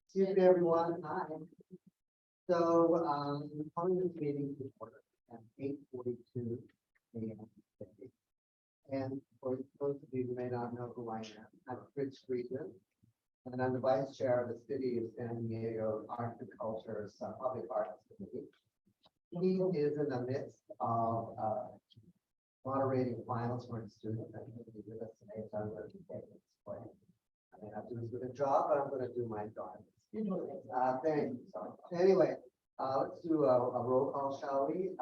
Excuse me, everyone. Hi. So, calling this meeting to order at 8:42 a.m. today. And for those of you who may not know who I am, I'm Fritz Friedman, and I'm the Vice Chair of the City of San Diego Art and Culture's Public Arts Committee. He is in the midst of moderating finals for his students, and he'll be with us today, so I'm going to take this for him. I may not do as good a job, but I'm going to do my darndest. Thank you. So, anyway, let's do a roll call, shall we?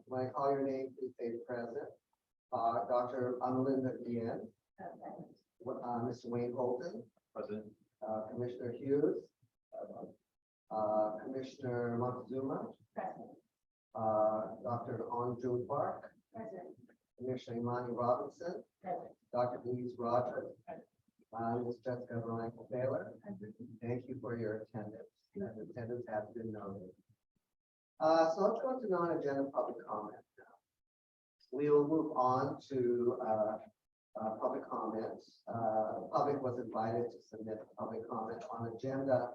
When I call your name, please say present. Dr. Amelinda Guillen, Mr. Wayne Holton, Present. Commissioner Hughes, Commissioner Montezuma, Dr. On June Park, Commissioner Imani Robinson, Dr. Denise Rogers, Ms. Jessica Veronica Taylor. Thank you for your attendance. Attendance has been noted. So let's go to non-agenda public comment now. We will move on to public comments. Public was invited to submit public comment on agenda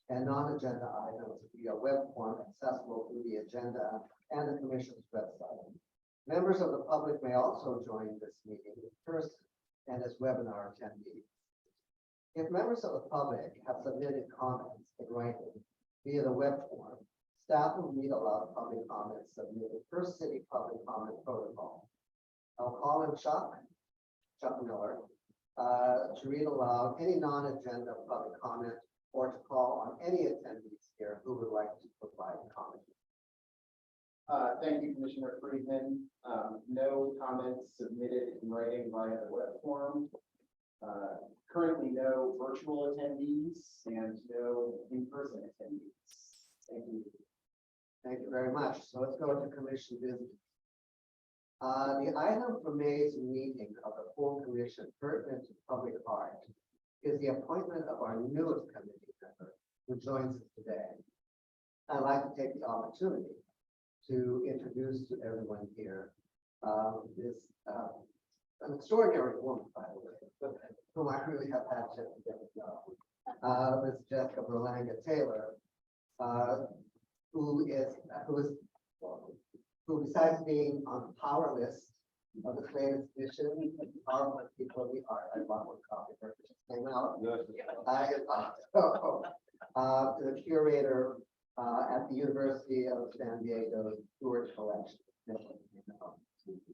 and non-agenda items via web form accessible through the agenda and the commission's website. Members of the public may also join this meeting in person and as webinar attendees. If members of the public have submitted comments in writing via the web form, staff will read aloud public comments submitted per city public comment protocol. I'll call in Chuck Miller, to read aloud any non-agenda public comment or to call on any attendees here who would like to provide comment. Thank you, Commissioner Friedman. No comments submitted in writing via the web form. Currently no virtual attendees and no in-person attendees. Thank you. Thank you very much. So let's go to commission business. The item for May's meeting of the full commission pertinent to public art is the appointment of our newest committee member who joins us today. I'd like to take the opportunity to introduce to everyone here this an extraordinary woman, by the way, whom I really have had to get to know. Ms. Jessica Berlanga Taylor, who besides being on the power list of the latest edition, Power People of the Art, I bought one copy for it, just came out. I am also the curator at the University of San Diego's Stewart Collection.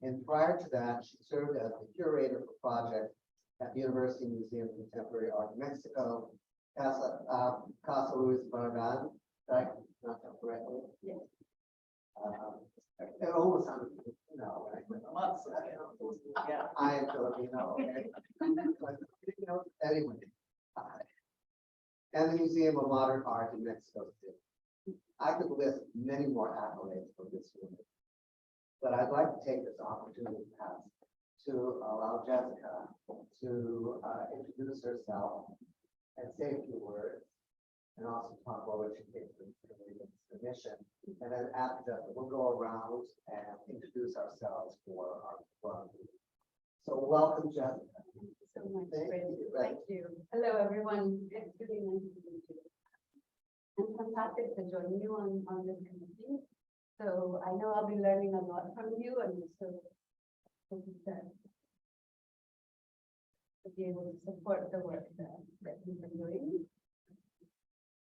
And prior to that, she served as the curator for projects at the University Museum of Contemporary Art in Mexico, Casa Luis Barragan, right? Not that correctly? Yes. It almost sounded, no, I am Filipino, okay? Anyway. And the Museum of Modern Art in Mexico City. I could list many more accolades for this woman, but I'd like to take this opportunity to allow Jessica to introduce herself and say a few words, and also talk about what she thinks of the submission. And then after that, we'll go around and introduce ourselves for our club. So welcome, Jessica. Thank you so much. Thank you. Hello, everyone. It's really nice to meet you. And fantastic to join you on this committee. So I know I'll be learning a lot from you, and so to be able to support the work that you've been doing.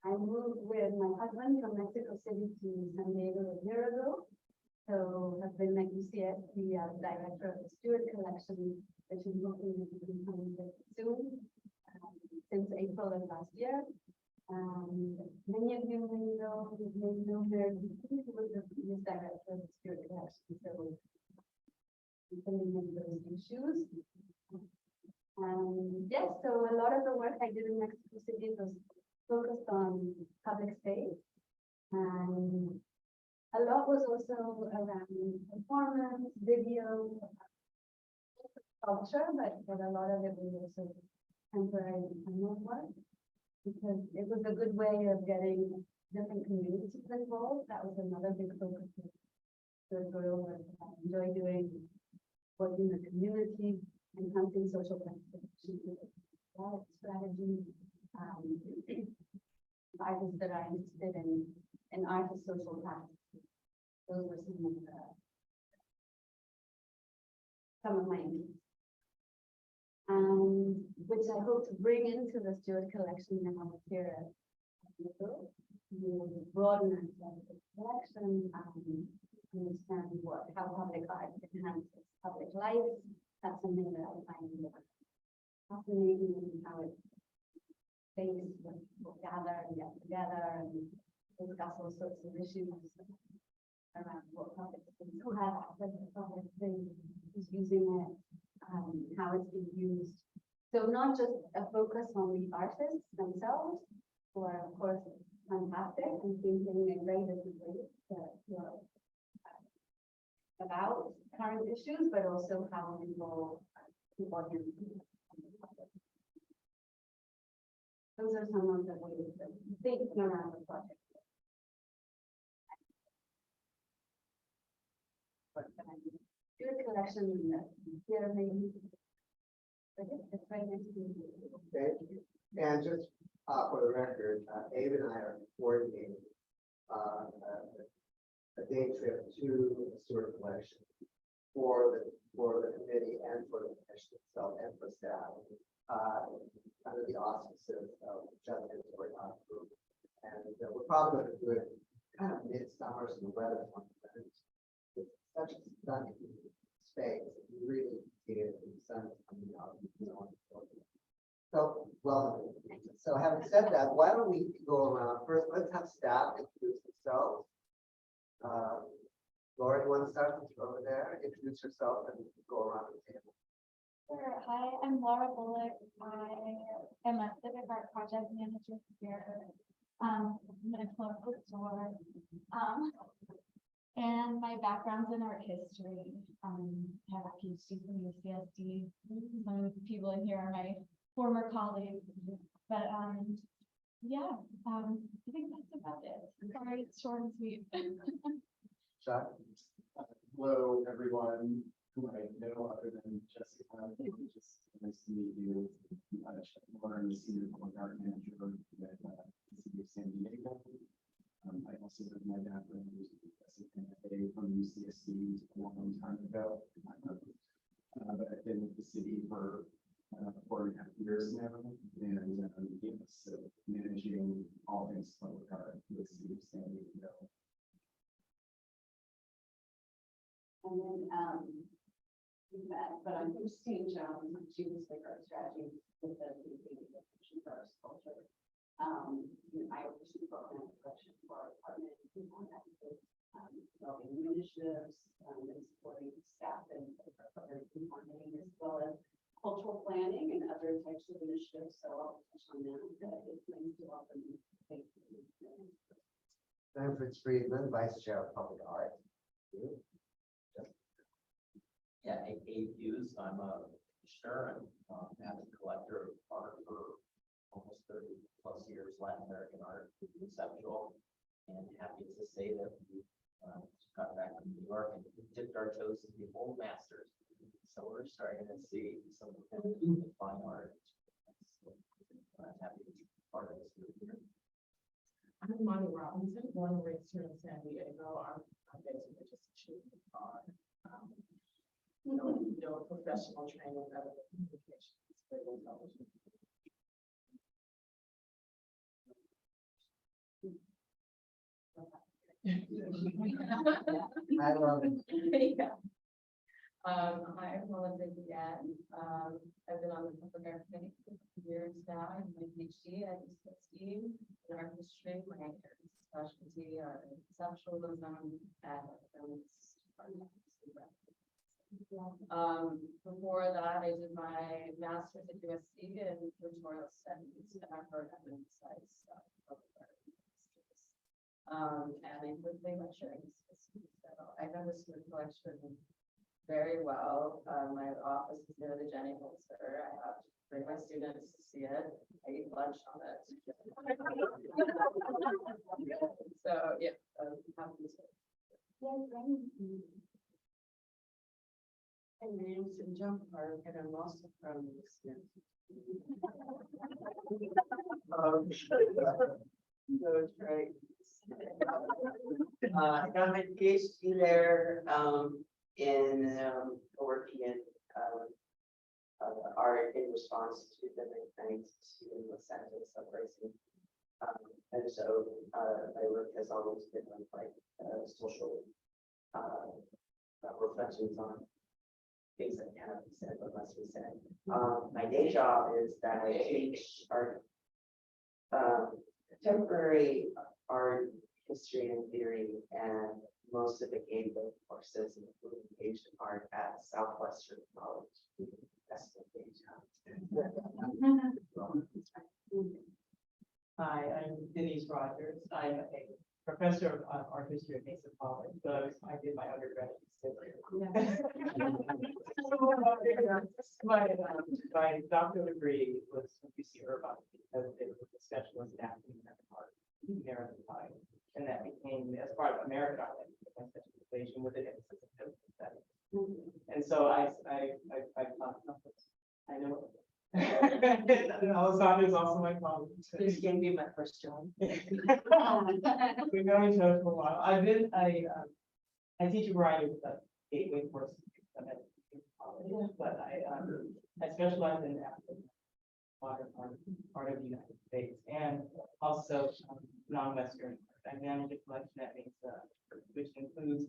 I moved with my husband from Mexico City to San Diego a year ago. So I've been at UCS, the director of the Stewart Collection, which is hoping to be coming soon, since April of last year. Many of you may know Mary who was the previous director of the Stewart Collection. So we've been in those issues. Yes, so a lot of the work I did in Mexico City was focused on public space, and a lot was also around performance, video, culture, but a lot of it was also temporary work, because it was a good way of getting different communities involved. That was another big focus of the Guerrilla work that enjoy doing, working in the community, enhancing social participation, strategy, artists that are interested in art as social practice. Those were some of my interests. Which I hope to bring into the Stewart collection now here at Nickel. You broaden the collection, understand how public art enhances public life. That's something that I find fascinating, and how it space when people gather and get together and discuss all sorts of issues around what public things, who have access to public things, who's using it, how it's being used. So not just a focus on the artists themselves, who are of course fantastic and thinking in very different ways about current issues, but also how people can. Those are some of the ways that think around the project. Do a collection here maybe. It's right next to you. Okay, and just for the record, Abe and I are coordinating a day trip to the Stewart collection for the committee and for the commission itself and for staff, under the auspices of Justice Story Art Group. And we're probably going to do it kind of midsummer, so the weather's not bad. It's such a stunning space. You really see it in the sun coming out and so on and so forth. So, well, so having said that, why don't we go around first? Let's have staff introduce themselves. Laura, you want to start over there? Introduce yourself and go around the table. Sure. Hi, I'm Laura Bullock. I am a civic art project manager here. I'm going to close the door. And my background's in art history. I have a PhD from UCSD. Some of the people in here are my former colleagues. But yeah, I think that's about it. Sorry, it's short and sweet. Chuck? Hello, everyone who I know other than Jessica. Just nice to meet you. Lauren, the senior public art manager at the city of San Diego. I also have my background as an MFA from UCSD a long time ago. But I've been with the city for 4.5 years now, and yes, so managing all things public art with the city of San Diego. And then, but I'm Christine Jones, I'm Chief of Civic Art Strategy with the Commission for Arts Culture. I oversee program collection for our department, developing new initiatives, and supporting staff and program coordinating, as well as cultural planning and other types of initiatives. So I'll touch on that. It's nice to welcome you. Thank you. I'm Fritz Friedman, Vice Chair of Public Art. Yeah, Abe Hughes. I'm a commissioner and avid collector of art for almost 30+ years, Latin American art, conceptual, and happy to say that we got back from New York and dipped our toes in the old masters. So we're starting to see some of the fine art. So I'm happy to be part of this group here. I'm Monty Robinson, born and raised here in San Diego. I'm basically just a chief of art. No professional training in other communications, radio, television. I love it. Yeah. Hi, I'm Melinda Yan. I've been on the public art committee for years now. I have my PhD at UCSD in art history. My specialty are conceptualism and before that, I did my master's at USC in pictorial studies, and I've heard of emphasize public art histories. And I quickly lecturing. So I know this collection very well. My office is near the Jenny Holzer. I have to bring my students to see it. I eat lunch on it. So yeah, happy to. And names in jump park, and I'm also from this. That's right. I got my PhD there, in, working in, art in response to the 1992 Los Angeles uprising. And so, my work has always been on like, social, reflections on things that cannot be said but must be said. My day job is that I teach art, contemporary art history and theory, and most of the gateway courses, including Asian art at Southwestern College. That's the day job. Hi, I'm Denise Rogers. I'm a professor of art history at Mesa College, so I did my undergraduate study. My doctoral degree was from UC Irvine because it was a specialist in African American art, American art, and that became as part of American art, my specialization with an emphasis in biblical studies. And so I know. Alessandra is also my colleague. This can be my first job. We've known each other for a while. I teach a variety of gateway courses at college, but I specialize in African modern art of the United States and also non-Western art. I manage a collection at Mesa, which includes,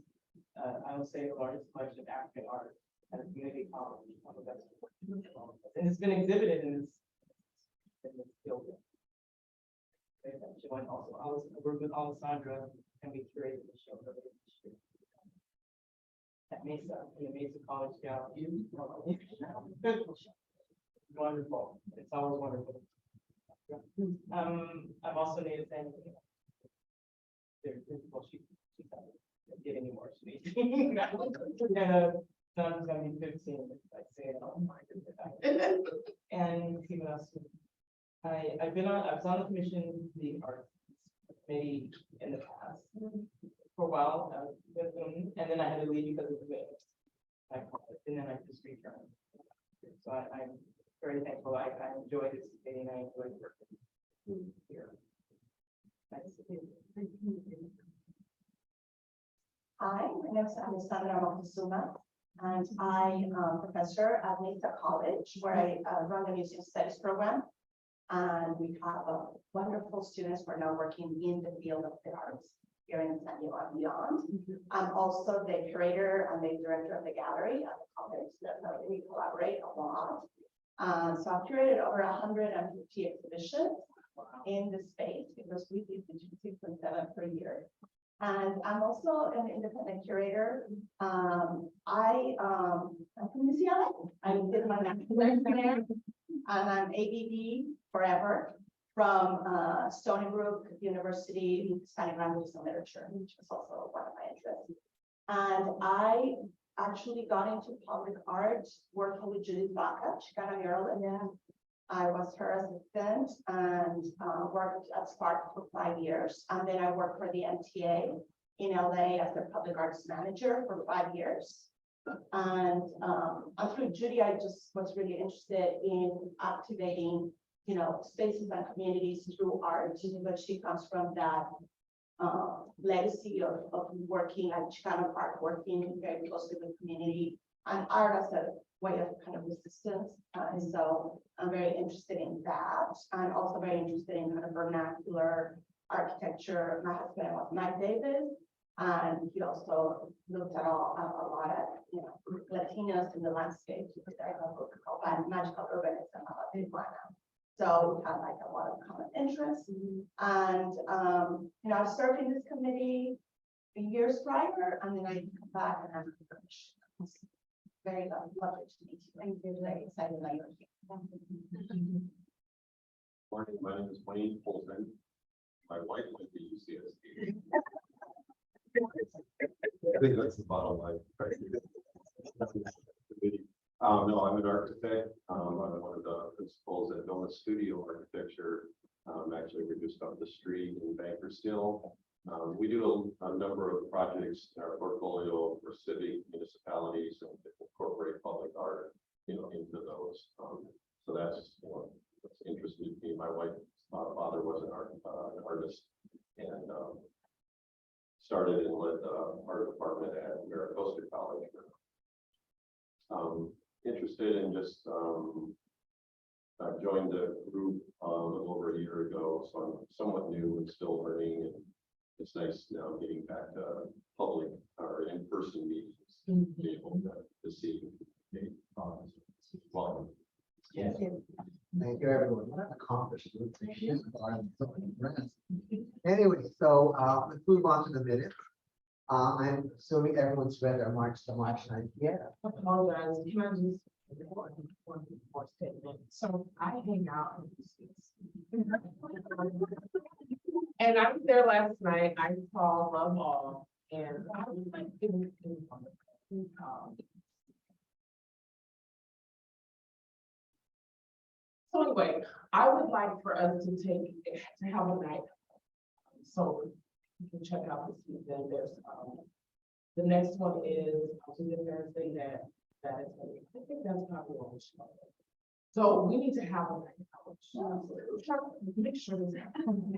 I would say, the largest collection of African art at a community college on the West Coast. And it's been exhibited in this building. She went also, I worked with Alessandra and we curated the show earlier this year. At Mesa, in the Mesa College Gallery. Wonderful. It's always wonderful. I'm also native San Diego. Well, she's not getting any more space. Son's gonna be 15, I say, oh my goodness. And see what else. I was on the commission, the art committee in the past for a while, with them, and then I had to leave because of the way I called it, and then I just returned. So I'm very thankful. I enjoy this meeting. I enjoy working here. Nice to meet you. Hi, my name is Alessandra Moctezuma, and I am a professor at Mesa College, where I run the Museum Studies program. And we have wonderful students who are now working in the field of the arts here in San Diego and beyond. I'm also the curator and the director of the gallery at the college. That we collaborate a lot. So I've curated over 150 exhibitions in the space because we do 6.7 per year. And I'm also an independent curator. I'm from UCLA. I did my master's there, and I'm ABD forever from Stony Brook University, Hispanic Languages and Literature, which was also one of my interests. And I actually got into public art working with Judith Baca, Chicana Maryland. Yeah. I was her assistant and worked at Spark for 5 years. And then I worked for the MTA in LA as their public arts manager for 5 years. And through Judy, I just was really interested in activating, spaces and communities through art, but she comes from that legacy of working at Chicano Park, working very closely with community and art as a way of kind of resistance. And so I'm very interested in that. I'm also very interested in kind of vernacular architecture. My husband was Mike Davis, and he also looked at a lot at Latinos in the landscape. He did a book called Magical Urbanism about Tijuana. So we had like a lot of common interests. And I served in this committee years prior, and then I come back and I'm very lovely to meet you. Thank you. Very excited that you're here. Morning, my name is Wayne Fulton. My wife went to UCSD. I think that's the bottom line. No, I'm an architect. I'm one of the principals at Noma Studio Architecture. Actually, we're just up the street in Bakersfield. We do a number of projects in our portfolio for civic municipalities and different incorporate public art, into those. So that's, what's interested me. My wife's father was an artist and, started and led the art department at Maricosta College. Interested in just, I joined the group a little over a year ago, so I'm somewhat new and still learning. And it's nice now getting back to public or in-person meetings, be able to see. Well, Yes. Thank you, everyone. What an accomplishment. Anyway, so let's move on to the minutes. I'm assuming everyone's read their March to March 9th. Yeah. I apologize, can I just one more statement? So I hang out in these cities. And I was there last night, I saw Love All, and I was like, so anyway, I would like for us to have a night. So you can check out this weekend, there's, the next one is, Thursday that is, I think that's probably what we should. So we need to have a night out. Try to make sure this happens.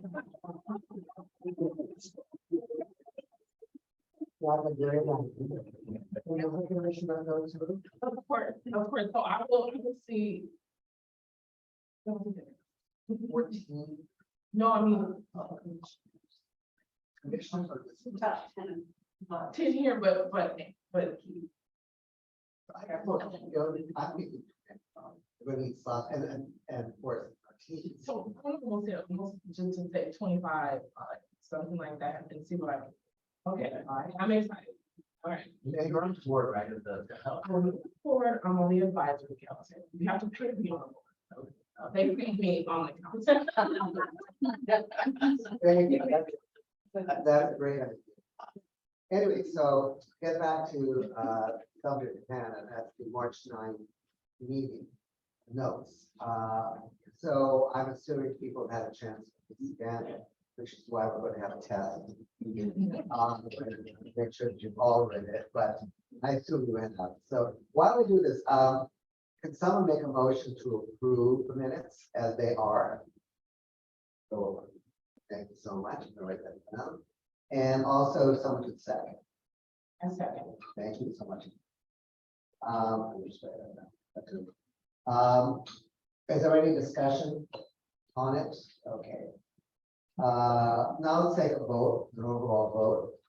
Of course, so I will see. 14 No, I mean, commissioners are listed. Top 10. 10 here, but. I got I think we're going to slots and of course, our team. So almost just to say 25, something like that, and see what I can. Okay, all right, I'm excited. All right. Yeah, you're on board, right? I'm on the advisory council. You have to pay me on the board. They feed me on the council. Thank you. That's a great idea. Anyway, so get back to subject at hand, and that's the March 9th meeting notes. So I'm assuming people have had a chance to scan it, which is why we're going to have a test. Make sure that you've all read it, but I assume you have. So why don't we do this? Can someone make a motion to approve the minutes as they are? So, thank you so much. I'll write that down. And also someone could second. I second. Thank you so much. I'll just write that down. Is there any discussion on it? Okay. Now let's take a vote, an overall vote.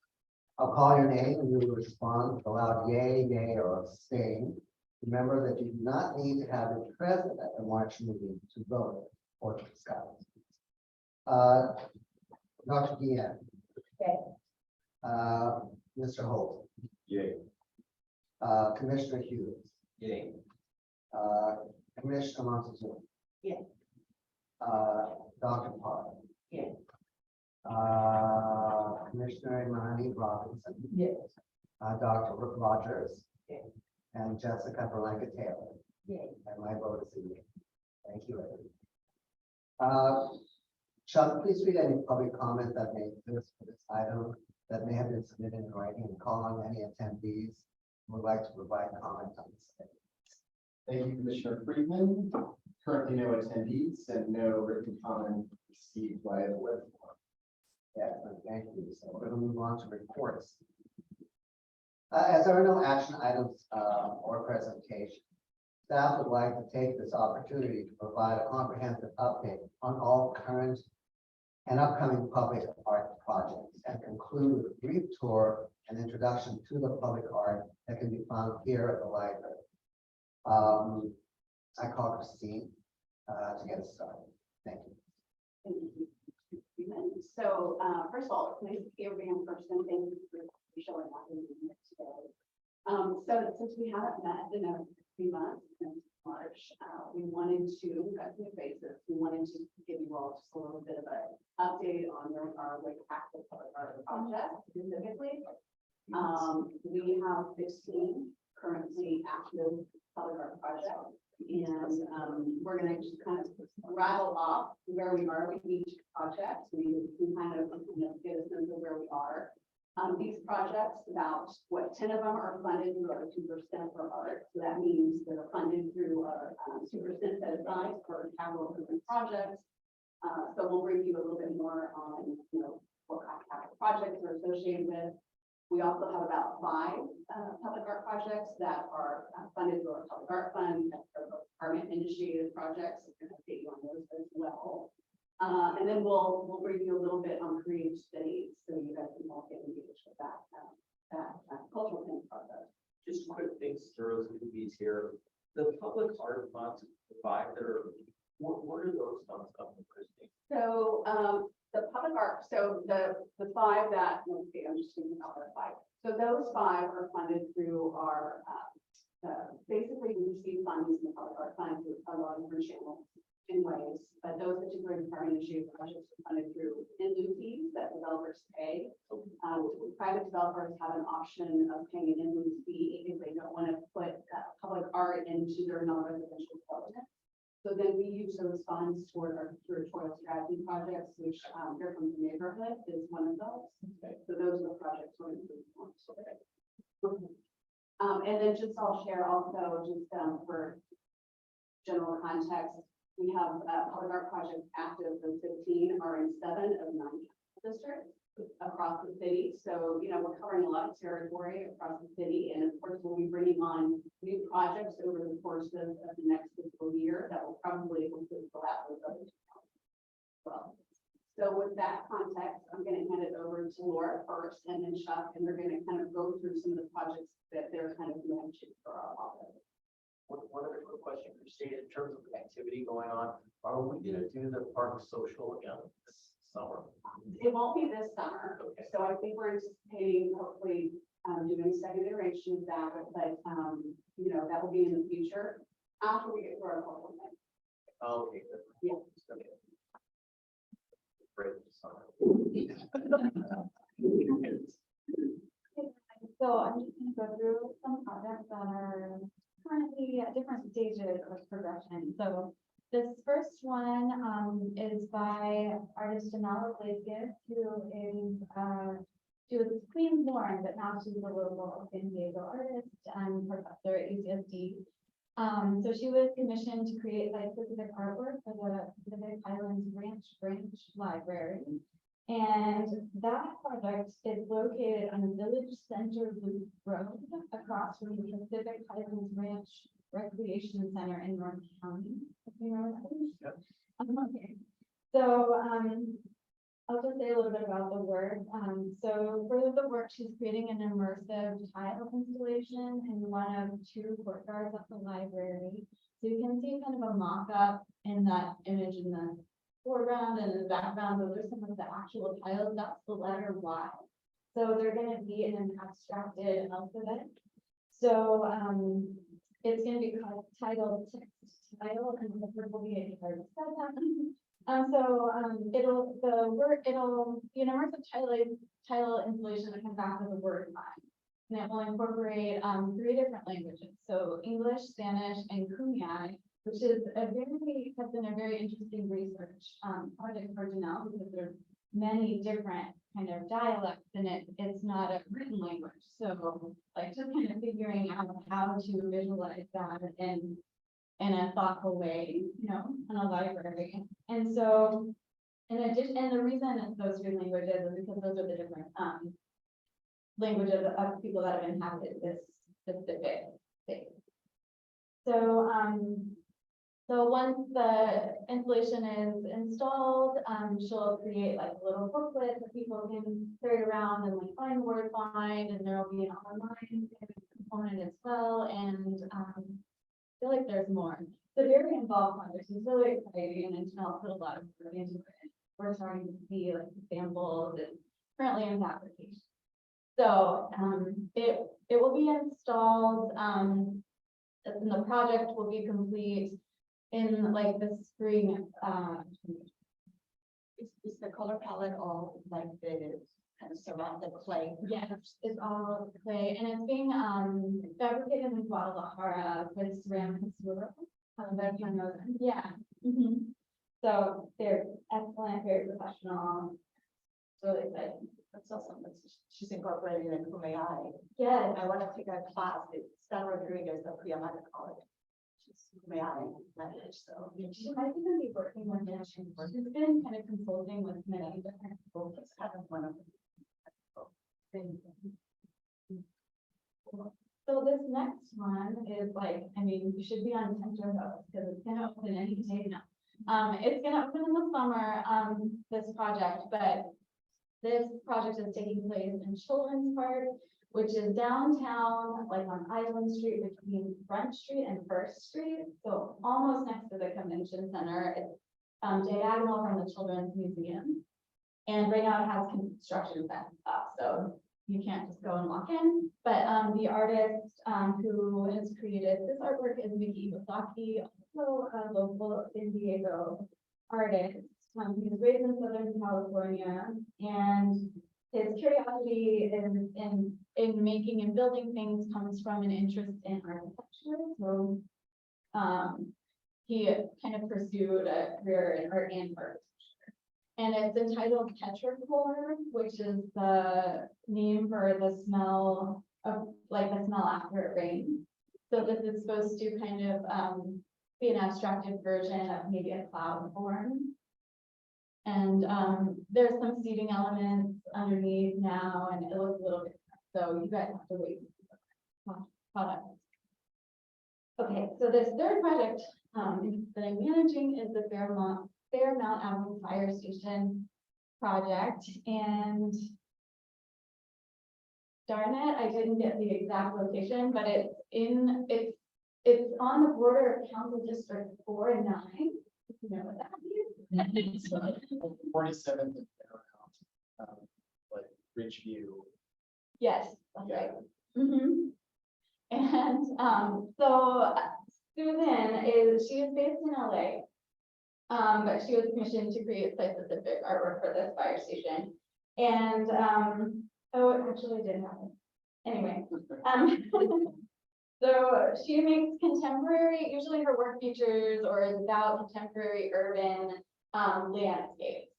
I'll call your name and you will respond with a loud yay, nay, or abstain. Remember that you do not need to have it present at the March meeting to vote or to discuss. Dr. Deanne. Okay. Mr. Holt. Yay. Commissioner Hughes. Yay. Commissioner Montezuma. Yeah. Dr. Park. Yeah. Commissioner Imani Robinson. Yes. Dr. Rogers. Yeah. And Jessica Berlanca Taylor. Yeah. And my vote is a yea. Thank you, everyone. Chuck, please read any public comment that may exist for this item that may have been submitted in writing and call on any attendees who would like to provide comment on this item. Thank you, Commissioner Friedman. Currently no attendees and no written comment received via the web form. Excellent, thank you. So we're going to move on to reports. As there are no action items or presentation, staff would like to take this opportunity to provide a comprehensive update on all current and upcoming public art projects and conclude with a brief tour and introduction to the public art that can be found here at the library. I call Christine to get us started. Thank you. Thank you. So, first of all, it's nice to see everybody in person. Thank you for showing up in the minutes today. So since we haven't met in a few months since March, we wanted to cut new faces. We wanted to give you all just a little bit of an update on our like active public art project specifically. We have 15 currently active public art projects. And we're going to just kind of rattle off where we are with each project. We can kind of get a sense of where we are. These projects, about 10 of them are funded through our 2% for art. So that means they're funded through our 2% set aside for capital improvement projects. So we'll bring you a little bit more on, what kind of capital projects are associated with. We also have about 5 public art projects that are funded through our public art fund, that are department initiated projects. I'm going to update you on those as well. And then we'll bring you a little bit on creative studies, so you guys can all get engaged with that cultural thing process. Just quick things, throws the weeds here. The public art funds, the 5 that are, what are those funds up in Christie? So, the public art, so the 5 that, let's see, I'm just thinking about the 5. So those 5 are funded through our, basically we receive funds in the public art fund through a lot of different channels in ways, but those particular department initiated projects are funded through in lieu fees that developers pay. Private developers have an option of paying an in lieu fee if they don't want to put public art into their non-residential development. So then we use those funds toward our curatorial strategy projects, which Here Comes the Neighborhood is one of those. So those are the projects we're including. And then just I'll share also just for general context, we have public art projects active. The 15 are in 7 of 9 districts across the city. So, we're covering a lot of territory across the city. And of course, we'll be bringing on new projects over the course of the next fiscal year that will probably include the last of those. Well, so with that context, I'm going to hand it over to Laura first and then Chuck, and they're going to kind of go through some of the projects that they're kind of managing for our office. One other quick question, Christine, in terms of activity going on, are we gonna do the park social again this summer? It won't be this summer, Okay. so I think we're anticipating hopefully doing a second iteration of that, but that will be in the future after we get through our whole thing. Oh, okay, good. Yeah. Okay. Great, summer. So I'm just gonna go through some projects that are currently at different stages of progression. So this first one is by artist Jamala Blazkis, who is she was Queen Lauren, but now she's a local San Diego artist and professor at UCSD. So she was commissioned to create site-specific artwork for the Pacific Highlands Ranch Branch Library. And that project is located on the Village Center Loop Road across from the Pacific Highlands Ranch Recreation Center in North County. If you know that is. Yep. Okay. So I'll just say a little bit about the work. So for the work, she's creating an immersive tile installation in one of 2 courtyards at the library. So you can see kind of a mock-up in that image in the foreground and in the background. Those are some of the actual tiles. That's the letter Y. So they're going to be in an abstracted alphabet. So it's going to be called titled text tile, and the word will be a card. It'll be an immersive tile installation that comes back with a word line. And it will incorporate 3 different languages. So English, Spanish, and Kumeyaay, which has been a very interesting research project for Janelle, because there's many different kind of dialects in it. It's not a written language. So like just kind of figuring out how to visualize that in a thoughtful way, in a library. And so in addition, and the reason it's those 3 languages is because those are the different languages of people that have inhabited this specific space. So so once the installation is installed, she'll create like a little booklet that people can carry around and like find the word find, and there will be an online component as well. And I feel like there's more. It's a very involved project. It's really exciting, and Janelle put a lot of work into it. We're starting to see like samples and currently in application. So it will be installed. And the project will be complete in like the spring. Is the color palette all like the kind of surrounded clay? Yes, it's all clay, and it's being fabricated in Guadalajara with ceramic Casura. Yeah. So they're excellent, very professional. It's really exciting. That's awesome. She's incorporating in Kumeyaay. Yes, I want to take a class. It's Stan Rodriguez of Cuyamaca College. She's Kumeyaay language, so. she might even be working with it. She's been kind of consulting with many different people. It's kind of one of So this next one is like, I mean, you should be on tenterhooks because it's gonna open any day now. It's gonna open in the summer, this project, but this project is taking place in Children's Park, which is downtown, like on Island Street between Front Street and First Street. So almost next to the convention center. It's diagonal from the Children's Museum. And right now it has construction fence up, so you can't just go and walk in. But the artist who has created this artwork is Mickey Iwasaki, also a local San Diego artist. He was raised in Southern California, and his curiosity in making and building things comes from an interest in architecture. So he kind of pursued a career in art and architecture. And it's entitled Petrichor, which is the name for the smell of, like the smell after it rains. So this is supposed to kind of be an abstracted version of maybe a cloud form. And there's some seating elements underneath now, and it looks a little bit, so you guys have to wait. Product. Okay, so this third project that I'm managing is the Fairmount Avenue Fire Station project, and darn it, I didn't get the exact location, but it's on the border of Council District 4 and 9. If you know what that means. 47th and Paramount, like Ridgeview. Yes, that's Yeah. right. And so Susan she is based in LA. But she was commissioned to create site-specific artwork for this fire station. And, oh, it actually did happen. Anyway, so she makes contemporary, usually her work features or is about contemporary urban, landscapes.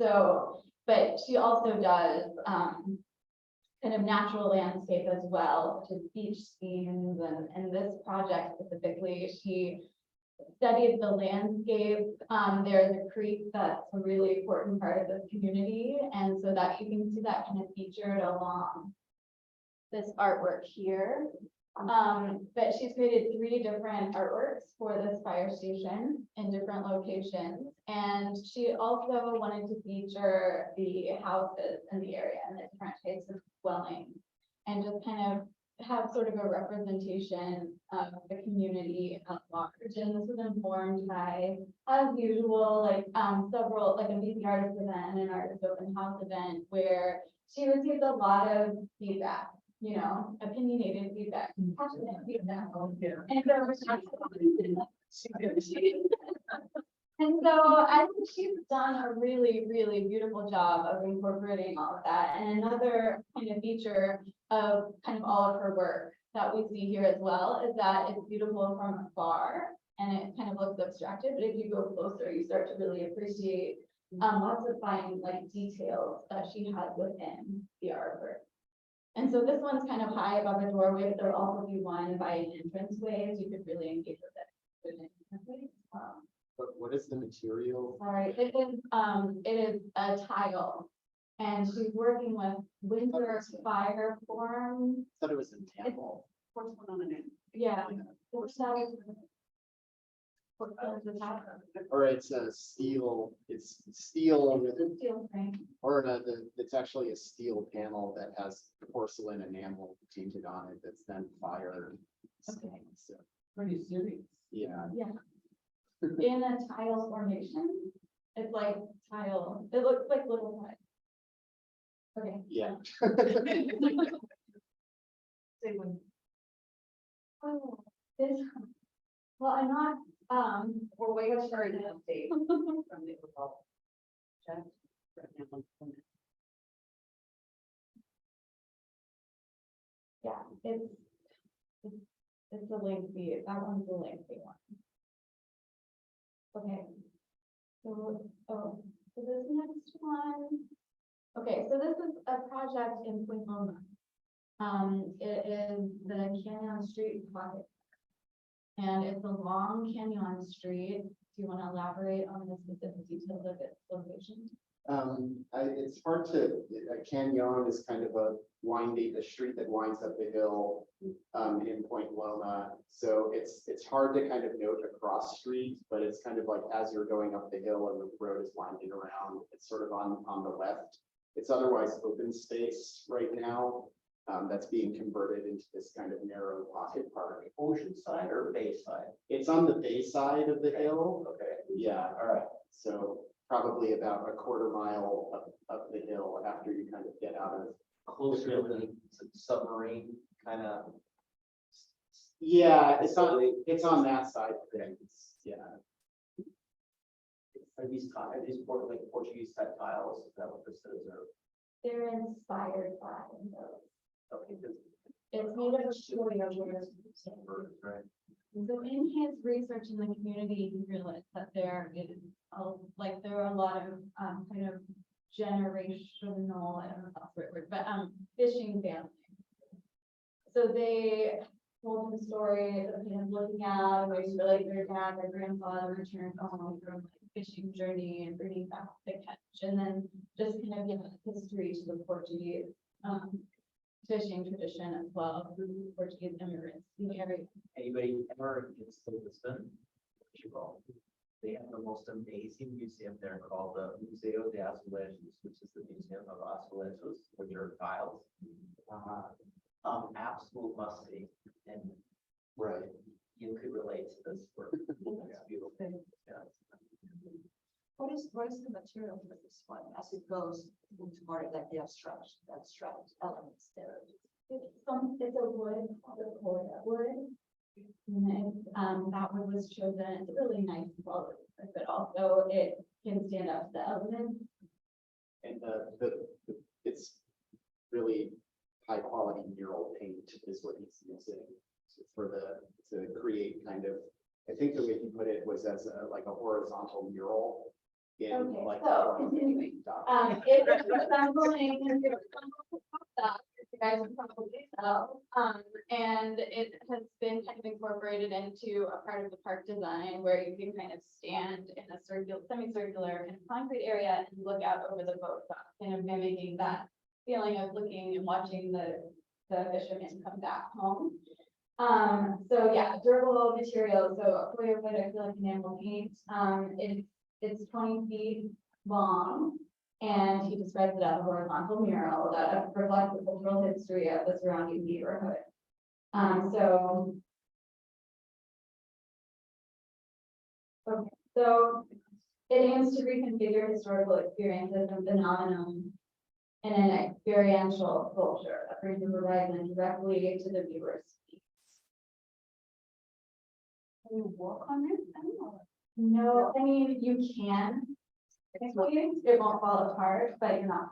So, but she also does, kind of natural landscape as well, which is beach scenes, and this project specifically, she studied the landscape. There's a creek that's a really important part of this community, and so that you can see that kind of featured along this artwork here. But she's created 3 different artworks for this fire station in different locations, and she also wanted to feature the houses in the area and the different types of dwellings, and just kind of have sort of a representation of the community at large. And this was informed by, as usual, like several, like a BC artist event and an artist open house event where she received a lot of feedback, you know, opinionated feedback, passionate feedback. And so I think she's done a really, really beautiful job of incorporating all of that. And another kind of feature of kind of all of her work that we see here as well is that it's beautiful from afar and it kind of looks abstracted, but if you go closer, you start to really appreciate lots of fine like details that she has within the artwork. And so this one's kind of high above a doorway, but there'll also be one by an entranceway, so you could really engage with it. What is the material? Sorry, it is a tile, and she's working with Windsor Fire Form. I thought it was enamel. Yeah. Which that is- Or it's a steel, it's steel with, It's a steel frame. or it's actually a steel panel that has porcelain enamel painted on it that's then fired. Okay. So, Pretty serious. yeah. In a tile formation. It's like tile, it looks like little tile. Okay. Yeah. Oh, this, well, I'm not, We're waiting for an update from the overall. yeah, it's a lengthy, that one's a lengthy one. Okay. So, oh, so this next one, Okay, so this is a project in Point Loma. It is the Canyon Street Pocket. And it's a long canyon street. Do you want to elaborate on the specific details of its location? It's hard to, a canyon is kind of a street that winds up the hill, in Point Loma. So it's hard to kind of note across street, but it's kind of like as you're going up the hill and the road is winding around, it's sort of on the left. It's otherwise open space right now, that's being converted into this kind of narrow pocket park. Ocean side or bay side? It's on the bay side of the hill. Okay, Yeah, all right. so probably about a quarter mile up the hill after you kind of get out of. Closer to the submarine kind of. Yeah, it's on that side of things, yeah. Are these Portuguese type tiles? Is that what this is? Or, They're inspired by those. okay, this. It's made of a showing of where Right. So in his research in the community, he realized that there is, there are a lot of, kind of generational, I don't know if that's the right word, but, fishing families. So they told him the story of him looking out, where their dad, their grandfather returned home from fishing journey and bringing back the catch, and then just kind of give a history to the Portuguese, fishing tradition as well, through Portuguese immigrants in the area. Anybody ever gets to Lisbon, Portugal? They have the most amazing museum there called the Museo de Azulejos, which is the Museum of Azulejos, which are tiles. Absolute must see, and Right. you could relate to this work. It's beautiful. Yeah. What is the material for this one as it goes into more like the abstract elements there? It's a wood, called a koya wood. And it's, that wood was chosen, it's really nice quality, but also it can stand up to the elements. And it's really high quality mural paint is what he's using to create kind of, I think the way he put it was as like a horizontal mural. In Okay, like. so continuing, it's resembling, you guys can probably tell, and it has been kind of incorporated into a part of the park design where you can kind of stand in a semicircular kind of concrete area and look out over the boat dock, kind of mimicking that feeling of looking and watching the fishermen come back home. So yeah, durable material, so clear acrylic enamel paint, it's 20 feet long, and he describes it as a horizontal mural that reflects the cultural history of the surrounding neighborhood. So it aims to reconfigure historical experiences and phenomenon in an experiential culture that brings the horizon directly to the viewer's feet. Can you walk on it? I don't know. No, I mean, you can. It won't fall apart, but you're not.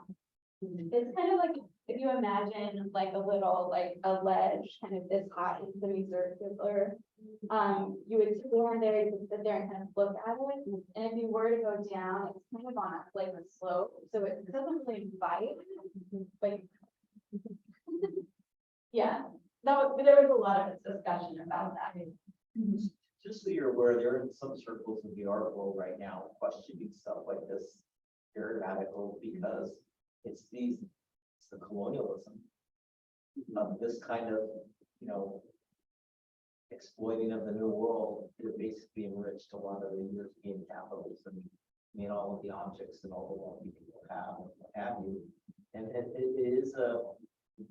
It's kind of like, if you imagine like a little, like a ledge, kind of this high, semicircular. You would stand there, you could sit there and kind of look at it. And if you were to go down, it's kind of on like a slope, so it doesn't really bite, but. Yeah, there was a lot of discussion about that. Just so you're aware, there are some circles in the art world right now questioning stuff like this very radical because it's the colonialism of this kind of, exploiting of the new world that basically enriched a lot of the European capitalism. I mean, all of the objects and all the wealthy people have, and what have you. And it is a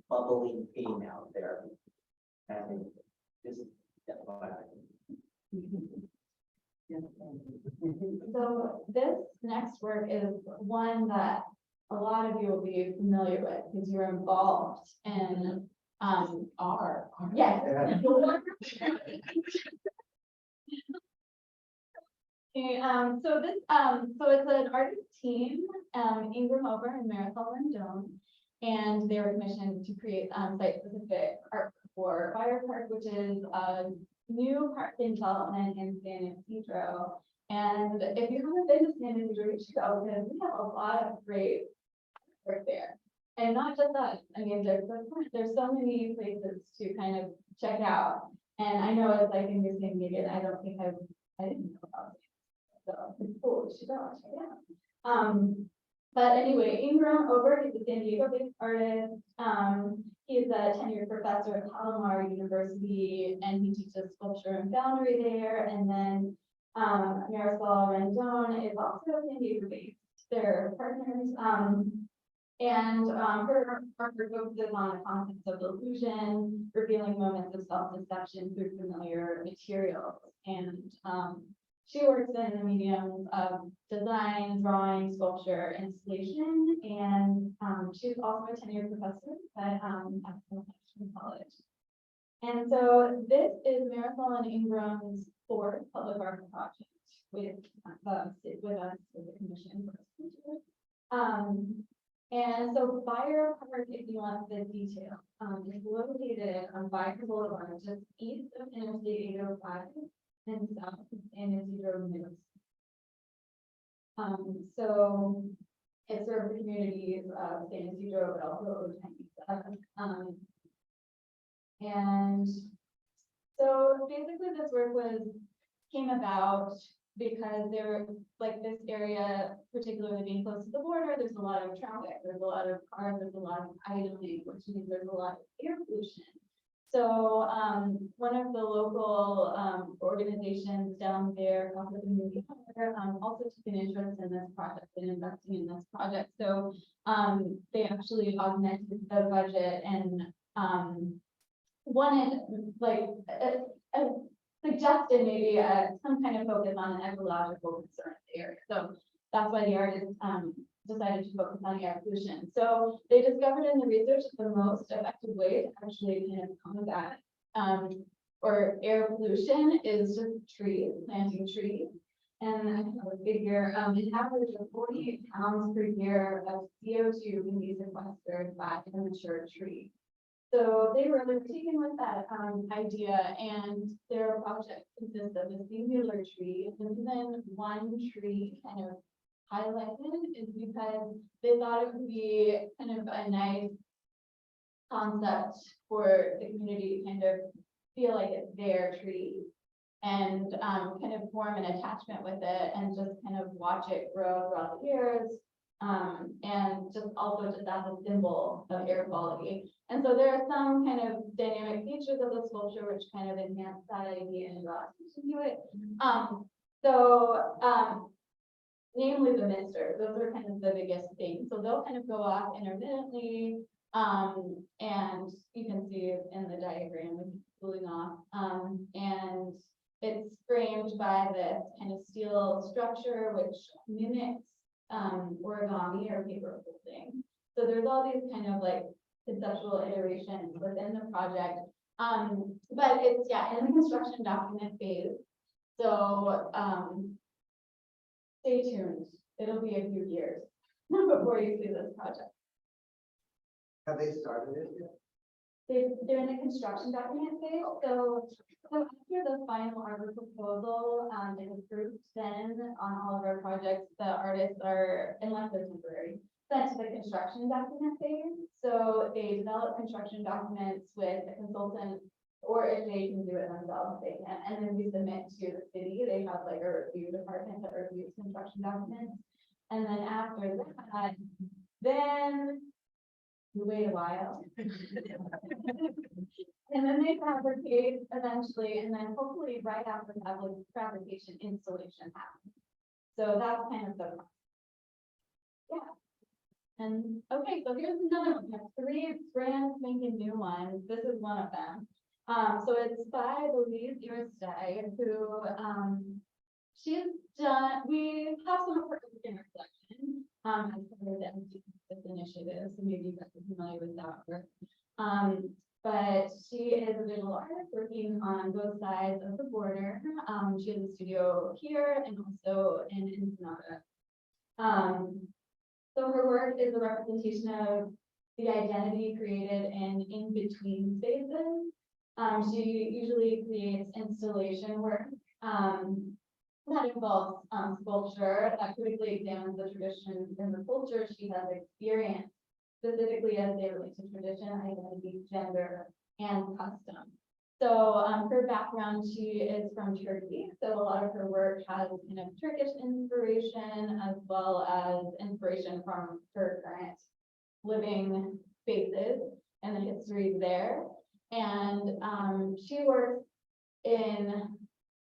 bubbling pain out there. And it isn't So this next work is one that a lot of you will be familiar with because you're involved in yes. Okay, so it's an artist team, Ingram Over and Marisol Rendon, and they were commissioned to create site-specific art for Fire Park, which is a new park in development in San Isidro. And if you haven't been to San Isidro, you should go because we have a lot of great work there. And not just us, I mean, there's so many places to kind of check out. And I know it's like in New San Diego, I don't think I didn't know about it. So it's cool, we should go check it out. But anyway, Ingram Oberg is a San Diego-based artist. He's a tenured professor at Palomar University, and he teaches sculpture and foundry there. And then Marisol Rendon is also San Diego-based. They're partners. And her artwork focuses on the concepts of illusion, revealing moments of self-deception through familiar materials. And she works in the mediums of design, drawing, sculpture, installation, and she's also a tenured professor at Washington College. And so this is Marisol and Ingram's fourth public art project with us, with the commission. And so Fire Park, if you want the detail, is located on Fire Boulevard, just east of Interstate 805 and south of San Isidro Middle School. So it serves the communities of San Isidro, but also Oceanside. And so basically this work came about because there, like this area, particularly being close to the border, there's a lot of traffic, there's a lot of cars, there's a lot of idling, which means there's a lot of air pollution. So one of the local organizations down there, also took an interest in this project and investing in this project. So they actually augmented the budget and wanted like suggested maybe some kind of focus on an ecological concern in the area. So that's why the artists decided to focus on air pollution. So they discovered in the research that the most effective way to actually kind of combat or air pollution is just planting trees. And I have a figure, an average of 48 pounds per year of CO2 can be sequestered by a mature tree. So they were taken with that idea, and their project consists of a singular tree, and then one tree kind of highlighted is because they thought it would be kind of a nice concept for the community to kind of feel like it's their tree and kind of form an attachment with it and just kind of watch it grow throughout the years. And just also just as a symbol of air quality. And so there are some kind of dynamic features of the sculpture which kind of enhance that idea and draw attention to it. Namely the misters, those are kind of the biggest things. So they'll kind of go off intermittently. And you can see in the diagram it's cooling off. And it's framed by this kind of steel structure which mimics origami or paper folding. So there's all these kind of like conceptual iterations within the project. But it's in the construction document phase. So stay tuned. It'll be a few years before you see this project. Have they started it yet? They're in the construction document phase. So after the final art proposal is approved, then on all of our projects, the artists are, unless they're temporary, sent to the construction document phase. So they develop construction documents with a consultant, or if they can do it themselves, they can. And then we submit to the city. They have like a review department that reviews construction documents. And then after that, then we wait a while. And then they fabricate eventually, and then hopefully right after that, fabrication installation happens. So that's kind of the, And okay, so here's another one. We have 3 brand spanking new ones. This is one of them. So it's by Louise Iristay, who she's done, we have some of her work in our collection as part of the MCS initiative, so maybe you guys are familiar with that work. But she is a visual artist working on both sides of the border. She has a studio here and also in Ensenada. So her work is a representation of the identity created in between spaces. She usually creates installation work that involves sculpture that critically examines the traditions and the culture she has experienced. specifically as they relate to tradition, identity, gender, and custom. So her background, she is from Turkey, so a lot of her work has kind of Turkish inspiration as well as inspiration from her current living spaces and the history there. And she works in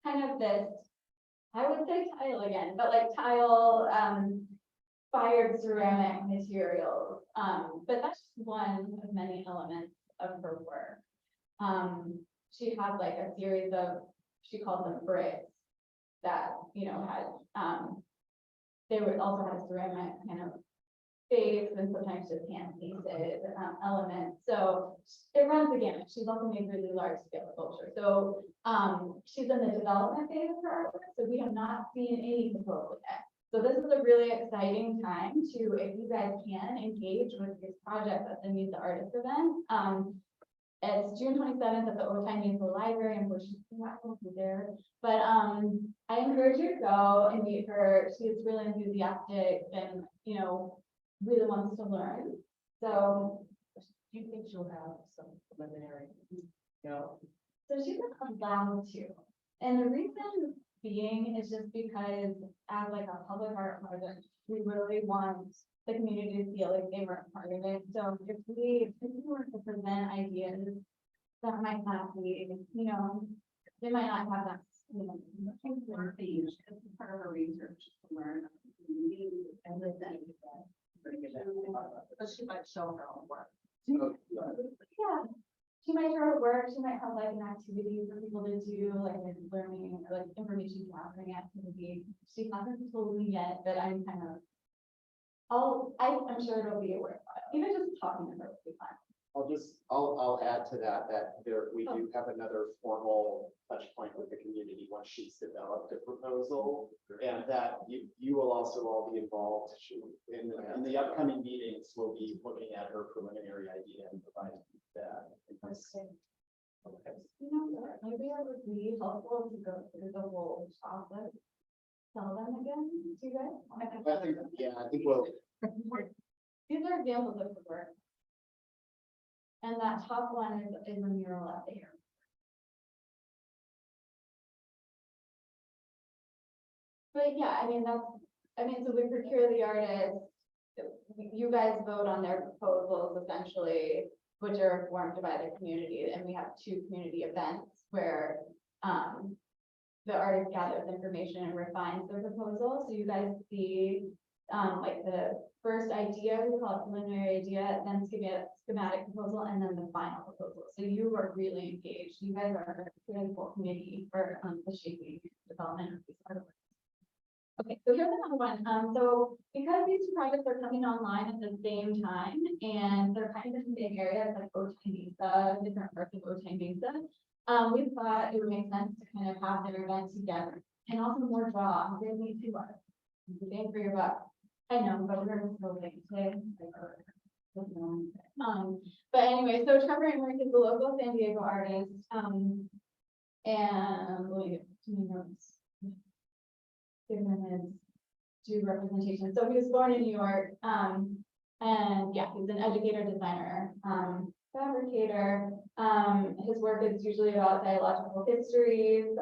kind of this, I would say tile again, but like tile fired ceramic materials. But that's just one of many elements of her work. She has like a series of, she calls them bricks that, you know, had, they would also have ceramic kind of base and sometimes just hand painted elements. So it runs the gamut. She's also made really large scale sculpture. So she's in the development phase of her artwork. So we have not seen any proposal yet. So this is a really exciting time to, if you guys can, engage with this project at the Meet the Artist event. It's June 27th at the Otay Mesa Library. Unfortunately, I'm not going to be there, but I encourage you to go and meet her. She is really enthusiastic and, you know, really wants to learn. So Do you think she'll have some preliminary, you know, So she's not allowed to. And the reason being is just because as like a public art project, we really want the community to feel like they were a part of it. So if we were to present ideas that might not be, you know, they might not have that, you know, Part of her research to learn. And then. But she might show her own work. yeah. She might show her work, she might have like an activity for people to do, like a learning, or like information gathering activity. She hasn't told me yet, but I'm kind of, I'm sure it'll be worthwhile, even just talking to her will be fun. I'll add to that, we do have another formal touch point with the community once she's developed a proposal. And that you will also all be involved. In the upcoming meetings, we'll be looking at her preliminary idea and providing that. You know what, maybe it would be helpful to go through the whole process. Tell them again, do you guys? I think we'll. These are examples of the work. And that top one is a mural at the airport. But yeah, so we procure the artist. You guys vote on their proposals essentially, which are formed by the community, and we have 2 community events where the artist gathers information and refines their proposal. So you guys see like the first idea, we call it preliminary idea, then schematic proposal, and then the final proposal. So you are really engaged. You guys are a critical committee for the shaping development of these artworks. Okay, so here's another one. So because these 2 projects are coming online at the same time, and they're kind of in big areas like Otay Mesa, different parts of Otay Mesa, we thought it would make sense to kind of have their event together. And also more jobs. They need 2 artists. Bang for your buck. I know, but we're so late today. But anyway, so Trevor Emmerich is a local San Diego artist. And let me get to my notes. Give him his due representation. So he was born in New York. And yeah, he's an educator, designer, fabricator. His work is usually about dialogical histories,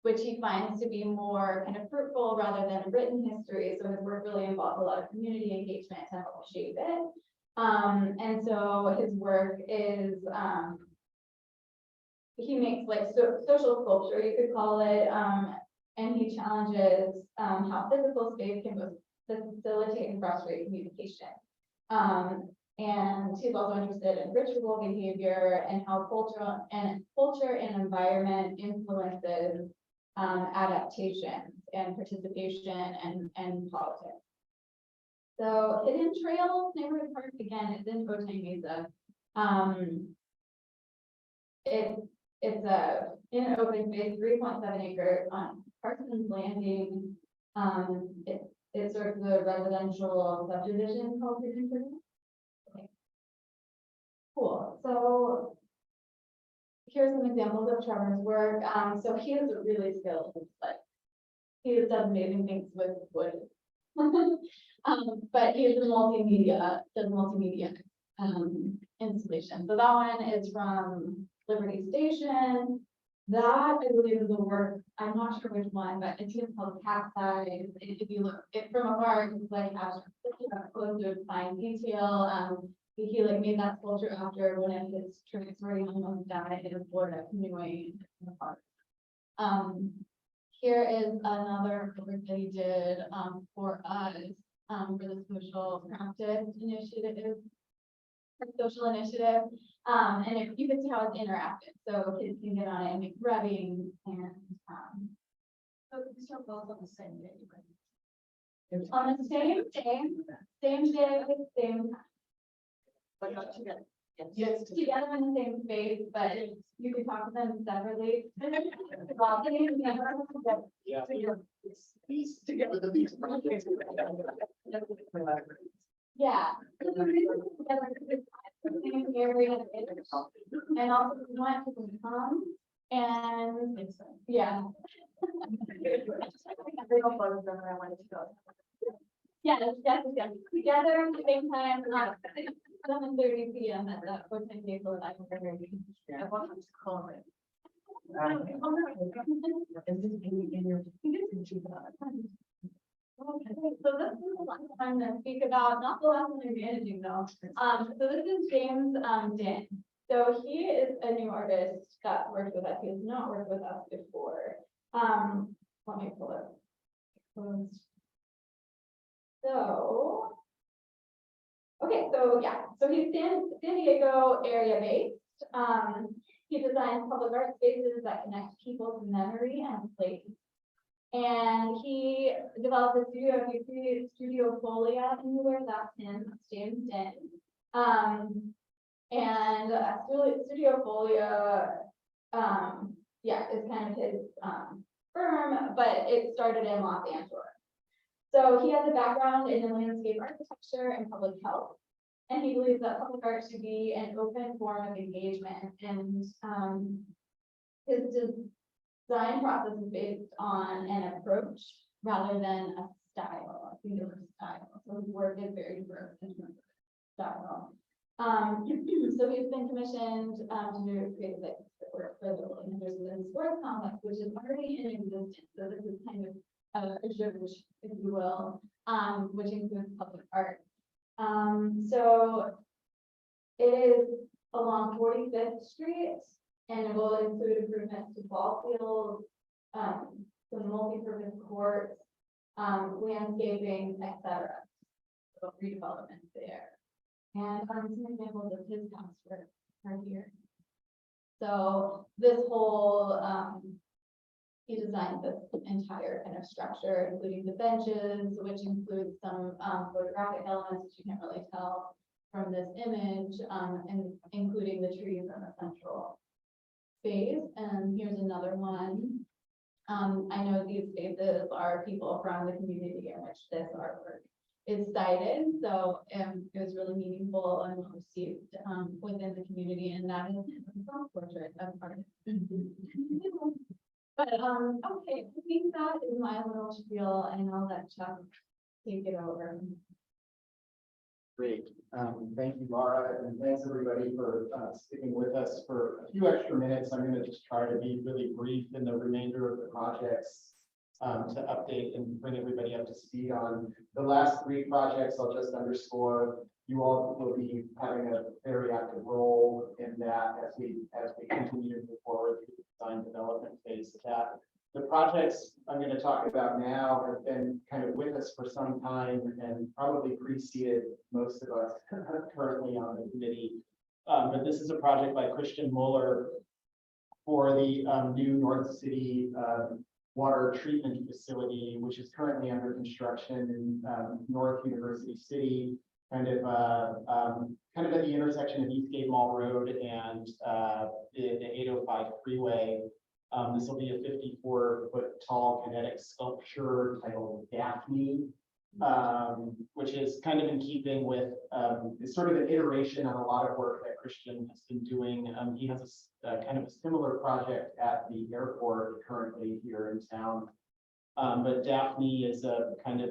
which he finds to be more kind of fruitful rather than written history. So his work really involves a lot of community engagement to help shape it. And so his work is, he makes like social sculpture, you could call it, and he challenges how physical space can both facilitate and frustrate communication. And he's also interested in ritual behavior and how culture and environment influences adaptation and participation and politics. So Hidden Trails Neighborhood Park, again, is in Otay Mesa. It's in an open space, 3.7 acres on Parsons Landing. It serves the residential subdivision called Hidden Trails. Okay. Cool. So here's some examples of Trevor's work. So he is really skilled, but he does amazing things with wood. But he is a multimedia, does multimedia, installation. So that one is from Liberty Station. That I believe is the work, I'm not sure which one, but it's even called Capsize. If you look it from afar, it's like has close to fine detail. He like made that sculpture after one of his trips where he almost died in Florida canoeing in the park. Here is another work that he did for us for the social practice initiative. Social initiative, and if you can see how it's interactive, so kids can get on it and make rubbing and So these are both on the same day, on the same day, same time. But not together. Yes. Together in the same space, but you can talk to them separately. Well, they need to be- Yeah. These together, these projects. Yeah. Together, it's the same area, and also we want people to come and, yeah. Yes, yes, yes, together at the same time, 7:30 p.m. at the Fortune Table Library. I want them to call it. Okay, so this is the last time to speak about, not the last one you're managing though. So this is James, Din. So he is a new artist that worked with us. He has not worked with us before. Let me pull it. So. Okay, so yeah, so he's San Diego area based. He designs public art spaces that connect people to memory and place. And he developed a studio, if you see Studio Folia anywhere, that's him, that's James Din. And Studio Folia, yeah, is kind of his firm, but it started in Los Angeles. So he has a background in landscape architecture and public health. And he believes that public art should be an open form of engagement. And his design process is based on an approach rather than a style, a singular style. So his work is very diverse in terms of style. So he's been commissioned to do creative work for the William Sports Complex, which is already in existence. So this is kind of a zhuzh, if you will, which includes public art. So it is along 45th Street, and it will include improvements to ball fields, some multi-purpose courts, landscaping, etc. So redevelopment there. And some examples of his past work are here. So this whole, he designed this entire kind of structure, including the benches, which includes some photographic elements that you can't really tell from this image, and including the trees in the central space. And here's another one. I know these spaces are people from the community in which this artwork is cited, so it was really meaningful and well received within the community, and that is a self-portrait of art. But okay, I think that is my little spiel, and I'll let Chuck take it over. Great. Thank you, Laura, and thanks everybody for sticking with us for a few extra minutes. I'm going to just try to be really brief in the remainder of the projects to update and bring everybody up to speed on. The last three projects, I'll just underscore, you all will be having a very active role in that as we continue to move forward through the design development phase of that. The projects I'm going to talk about now have been kind of with us for some time and probably preceded most of us currently on the committee. But this is a project by Christian Muller for the new North City water treatment facility, which is currently under construction in North University City, kind of at the intersection of Eastgate Mall Road and the 805 freeway. This will be a 54-foot tall kinetic sculpture titled Daphne, which is kind of in keeping with it's sort of an iteration on a lot of work that Christian has been doing. He has a kind of a similar project at the airport currently here in town. But Daphne is a kind of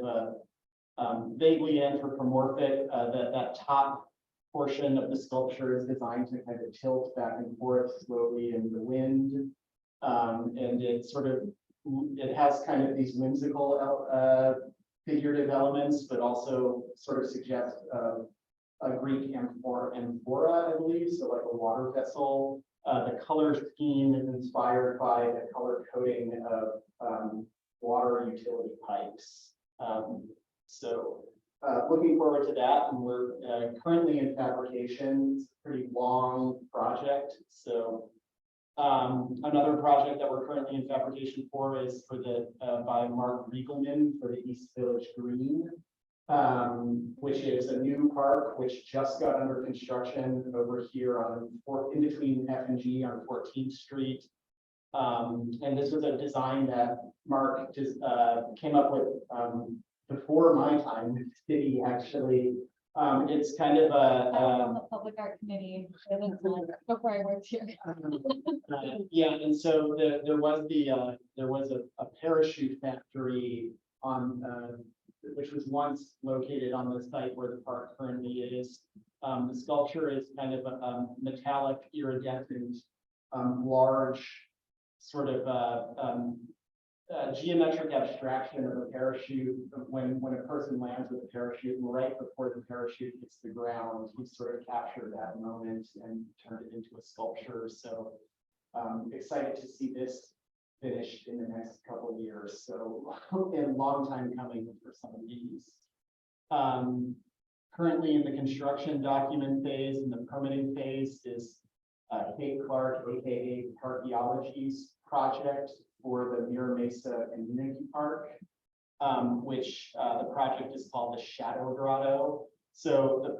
vaguely anthropomorphic. That top portion of the sculpture is designed to kind of tilt back and forth slowly in the wind. And it has kind of these whimsical figurative elements, but also sort of suggests a Greek amphora, I believe, so like a water vessel. The color scheme is inspired by the color coding of water utility pipes. Looking forward to that, and we're currently in fabrication. It's a pretty long project, so another project that we're currently in fabrication for is for by Mark Riegelman for the East Village Green, which is a new park which just got under construction over here in between F and G on 14th Street. And this was a design that Mark just came up with before my time with the city, actually. It's kind of I was on the public art committee before I worked here. yeah, and so there was a parachute factory on which was once located on the site where the park currently is. The sculpture is kind of a metallic iridescent, large sort of geometric abstraction of a parachute. When a person lands with a parachute, right before the parachute hits the ground, we sort of captured that moment and turned it into a sculpture. So excited to see this finished in the next couple of years. So a long time coming for some of these. Currently in the construction document phase and the permitting phase is Kate Clark, aka Parkeology's project for the Mira Mesa Community Park, which the project is called the Shadow Grotto. So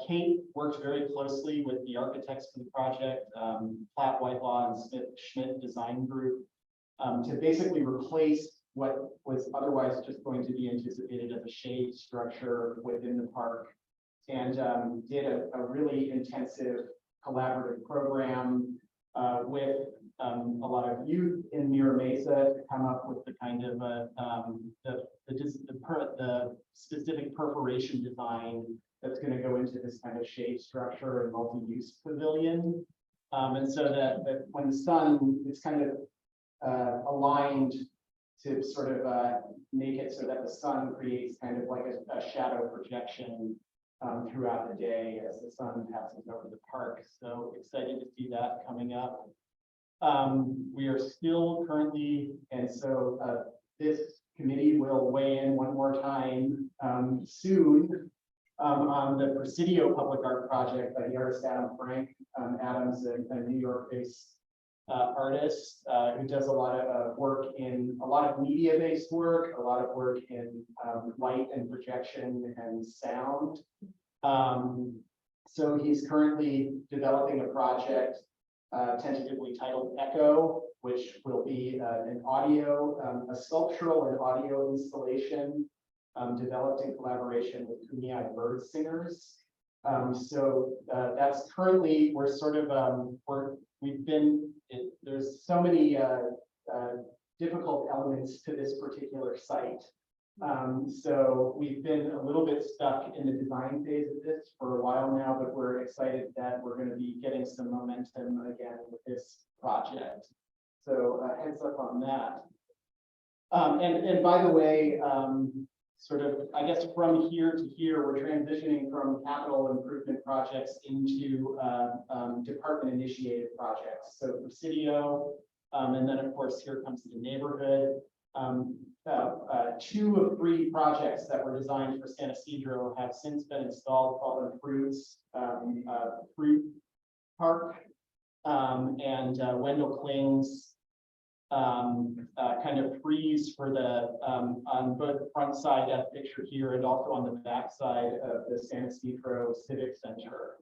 Kate worked very closely with the architects for the project, Platt Whitelaw and Smith Schmidt Design Group, to basically replace what was otherwise just going to be anticipated as a shade structure within the park, and did a really intensive collaborative program with a lot of youth in Mira Mesa to come up with the kind of the specific perforation design that's going to go into this kind of shade structure and multi-use pavilion. And so that when the sun is kind of aligned to sort of make it so that the sun creates kind of like a shadow projection throughout the day as the sun passes over the park. So excited to see that coming up. We are still currently, and so this committee will weigh in one more time soon on the Presidio Public Art Project by the artist Adam Frank. Adam's a New York-based artist who does a lot of work in a lot of media-based work, a lot of work in light and projection and sound. So he's currently developing a project tentatively titled Echo, which will be a sculptural and audio installation developed in collaboration with Kumeyaay Bird Singers. So that's currently, we're sort of, there's so many difficult elements to this particular site. So we've been a little bit stuck in the design phase of this for a while now, but we're excited that we're going to be getting some momentum again with this project. So heads up on that. And by the way, sort of, I guess from here to here, we're transitioning from capital improvement projects into department initiated projects. So Presidio, and then of course, here comes the neighborhood. 2 of 3 projects that were designed for San Isidro have since been installed, Fallen Fruits, Fruit Park, and Wendell Kling's kind of freeze for the on both the front side of the picture here and also on the back side of the San Isidro Civic Center.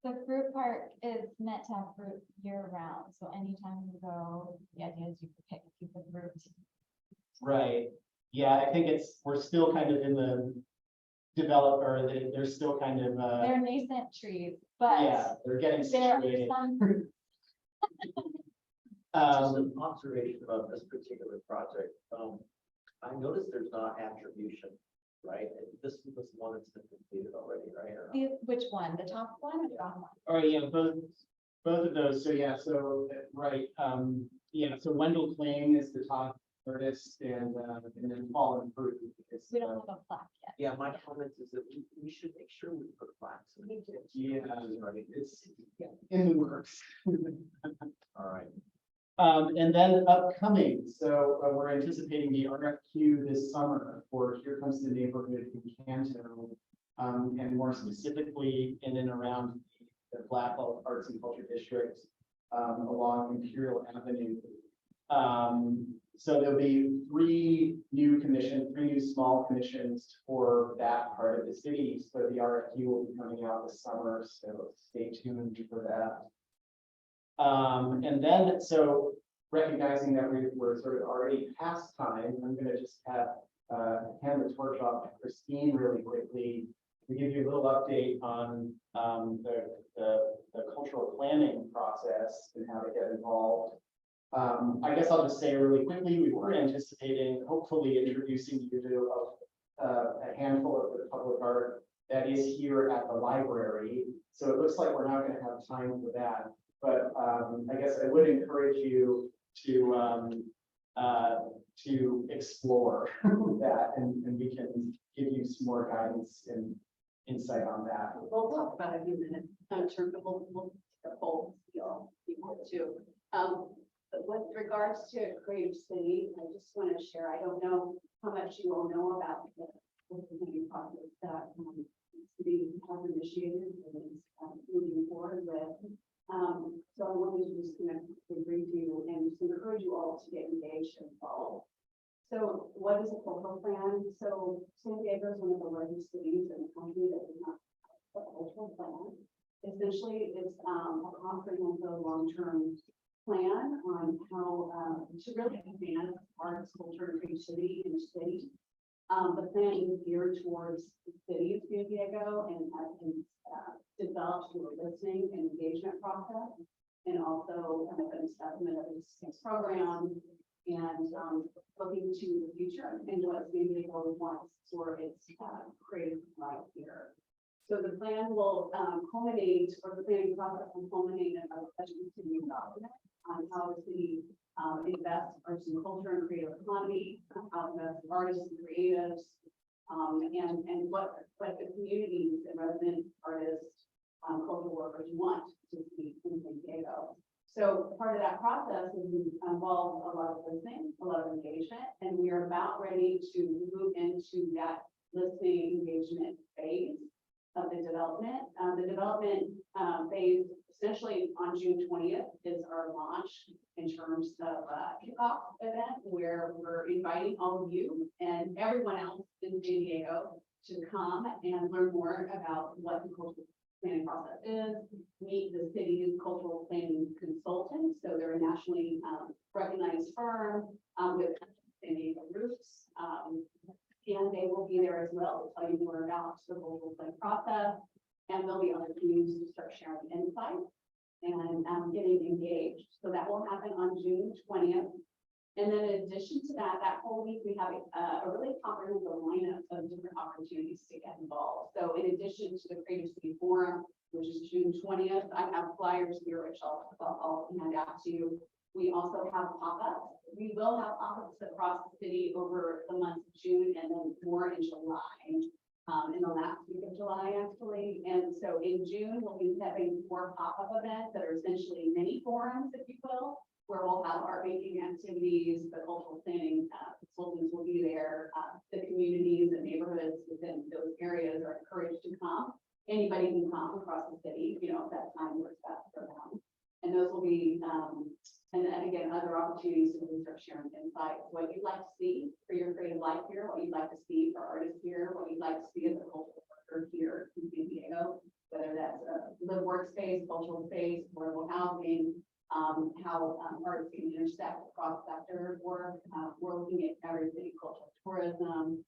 The fruit park is meant to have fruit year round, so anytime you go, the idea is you can pick a piece of fruit. Right. Yeah, I think we're still kind of in the they're still kind of They're nascent trees, but yeah, they're getting there are situated. some. Just an observation about this particular project. I noticed there's not attribution, right? This was one that's been completed already, right? Or not? Which one, the top one or the bottom one? Oh, yeah, both of those. So, yeah, right, yeah, so Wendell Kling is the top artist and then Fallen Fruit is. We don't have a plaque yet. Yeah, my comment is that we should make sure we put plaques. in it. Yeah, Right. it's in the works. All right. And then upcoming, so we're anticipating the RFQ this summer for Here Comes the Neighborhood in Canton. And more specifically in and around the Blackwell Arts and Culture District, along Imperial Avenue. So there'll be three new small commissions for that part of the city. So the RFQ will be coming out this summer, so stay tuned for that. And then, so recognizing that we're sort of already past time, I'm gonna just hand the torch off to Christine really quickly to give you a little update on the cultural planning process and how to get involved. I guess I'll just say really quickly, we were anticipating hopefully introducing you to a handful of the public art that is here at the library. So it looks like we're not gonna have time for that. But I guess I would encourage you to explore that, and we can give you some more guidance and insight on that. We'll talk about it in a minute. I'm sure we'll you'll people too. But with regards to Creative City, I just want to share, I don't know how much you all know about the planning process that city has initiated and is moving forward with. So I wanted to just kind of brief you and just encourage you all to get engaged and involved. So what is a cultural plan? So San Diego is one of the largest cities in the country that does not have a cultural plan. Essentially, it's a comprehensive long-term plan on how to really advance arts, culture, and creativity in the city. The plan is geared towards the city of San Diego and has been developed through a listening and engagement process, and also kind of an assessment of its program and looking to the future and what San Diego wants for its creative life here. So the plan will culminate, or the planning process will culminate in a budget continuing document on how the city invest arts and culture and creative economy, how invest artists and creatives, and what the communities and resident artists, cultural workers want to see in San Diego. So part of that process involves a lot of listening, a lot of engagement, and we are about ready to move into that listening engagement phase of the development. The development phase, essentially on June 20th, is our launch in terms of a kickoff event where we're inviting all of you and everyone else in San Diego to come and learn more about what the cultural planning process is, meet the city's cultural planning consultants. So they're a nationally recognized firm with San Diego roots. And they will be there as well to tell you more about the cultural planning process. And there'll be other communities to start sharing insights and getting engaged. So that will happen on June 20th. And then in addition to that, that whole week, we have a really comprehensive lineup of different opportunities to get involved. So in addition to the Creative City Forum, which is June 20th, I have flyers here, which I'll hand out to you. We also have pop-ups. We will have pop-ups across the city over the month of June and then more in July, in the last week of July, actually. And so in June, we'll be having 4 pop-up events that are essentially mini forums, if you will, where we'll have art making activities, the cultural planning consultants will be there. The communities and neighborhoods within those areas are encouraged to come. Anybody can come across the city, you know, if that time works best for them. And those will be, and then again, other opportunities to really start sharing insights, what you'd like to see for your creative life here, what you'd like to see for artists here, what you'd like to see as a cultural worker here in San Diego, whether that's a live workspace, cultural space, affordable housing, how artists can intersect across sector work. We're looking at everything, cultural tourism,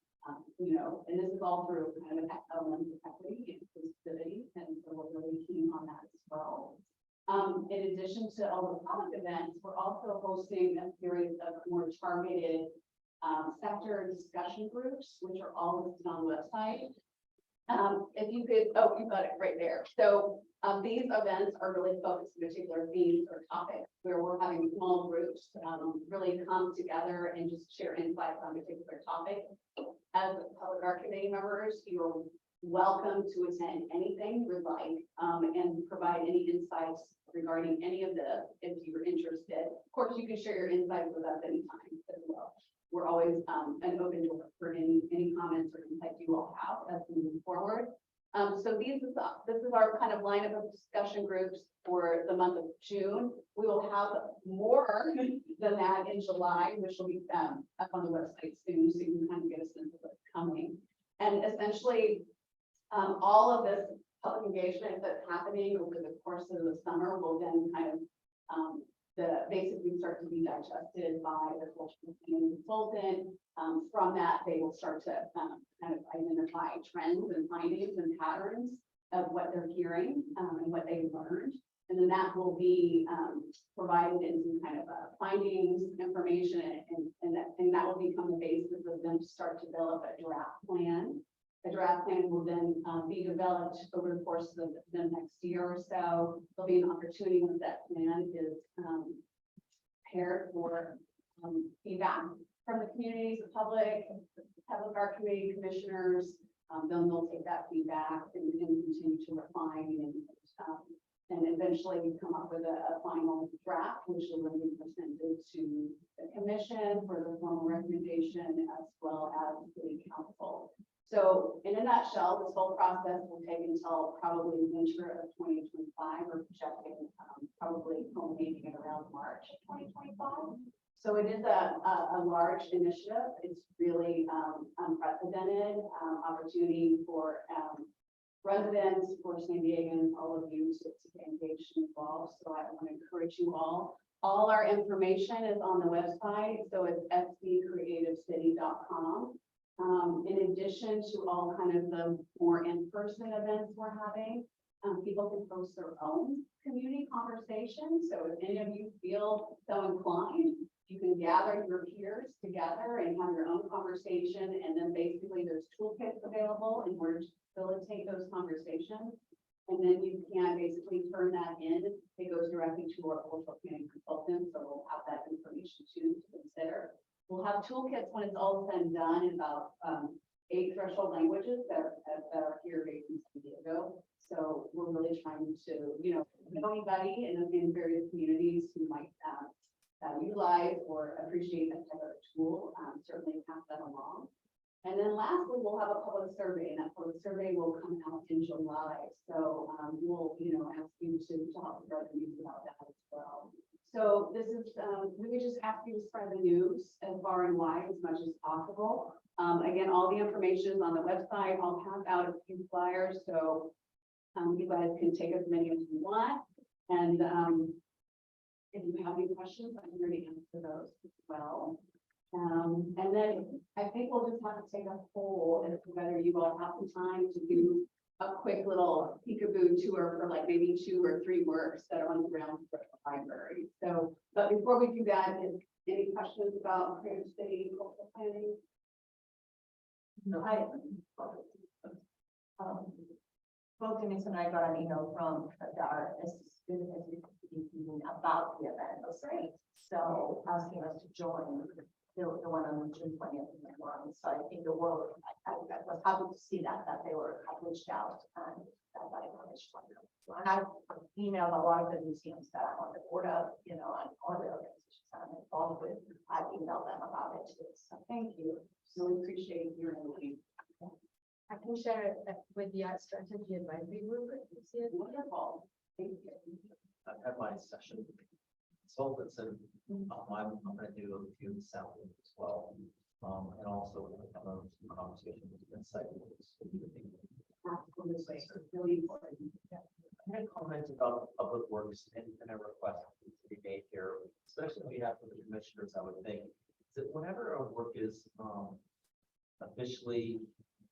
you know, and this is all through kind of an element of equity and inclusivity, and so we're really keen on that as well. In addition to all the public events, we're also hosting a series of more targeted sector discussion groups, which are all listed on the website. If you could, oh, you got it right there. So these events are really focused on particular themes or topics where we're having small groups really come together and just share insights on a particular topic. As public art committee members, you're welcome to attend anything you would like and provide any insights regarding any of this if you're interested. Of course, you can share your insights with us anytime as well. We're always an open door for any comments or insights you all have as we move forward. So this is our kind of lineup of discussion groups for the month of June. We will have more than that in July, which will be up on the website soon, so you can kind of get a sense of what's coming. And essentially, all of this public engagement that's happening over the course of the summer will then kind of basically start to be digested by the cultural planning consultant. From that, they will start to kind of identify trends and findings and patterns of what they're hearing and what they've learned. And then that will be provided in some kind of findings, information, and that will become the basis of them to start to develop a draft plan. A draft plan will then be developed over the course of the next year or so. There'll be an opportunity when that plan is prepared for feedback from the communities, the public art committee commissioners. Then they'll take that feedback and continue to refine and eventually come up with a final draft, which will then be presented to the commission for the formal recommendation as well as the council. So in a nutshell, this whole process will take until probably winter of 2025 or projecting probably culminating at around March of 2025. So it is a large initiative. It's really unprecedented opportunity for residents, for San Diegans, all of you to get engaged and involved. So I want to encourage you all. All our information is on the website. So it's sdcreativecity.com. In addition to all kind of the more in-person events we're having, people can post their own community conversations. So if any of you feel so inclined, you can gather your peers together and have your own conversation. And then basically there's toolkits available in order to facilitate those conversations. And then you can basically turn that in. It goes directly to our cultural planning consultant. So we'll have that information too to consider. We'll have toolkits when it's all said and done in about 8 threshold languages that are here based in San Diego. So we're really trying to, know anybody in various communities who might utilize or appreciate that type of tool, certainly pass that along. And then lastly, we'll have a public survey, and that public survey will come out in July. So we'll, ask you to talk to residents about that as well. So this is, we would just ask you to spread the news as far and wide as much as possible. Again, all the information is on the website. I'll pass out a few flyers, so you guys can take as many as you want. And if you have any questions, I'm here to answer those as well. And then I think we'll just have to take a poll as to whether you all have some time to do a quick little peekaboo tour for like maybe 2 or 3 works that are on the ground for the library. So, but before we do that, any questions about Creative City cultural planning? Both Denise and I got an email from our student about the event. That's great. So asking us to join the one on June 20th. So I think the world, I was happy to see that they were reached out and that information. And I emailed a lot of the museums that I'm on the board of, and all the organizations I'm involved with. I've emailed them about it too. So thank you. Really appreciate your input. I can share it with the art strategy advisory group. Wonderful. Thank you. I've had my session with consultants and I'm gonna do a few samples as well. And also have a conversation with insight. Absolutely. Really important. I had comments about public works and a request to be made here, especially on behalf of the commissioners. I would think that whenever a work is officially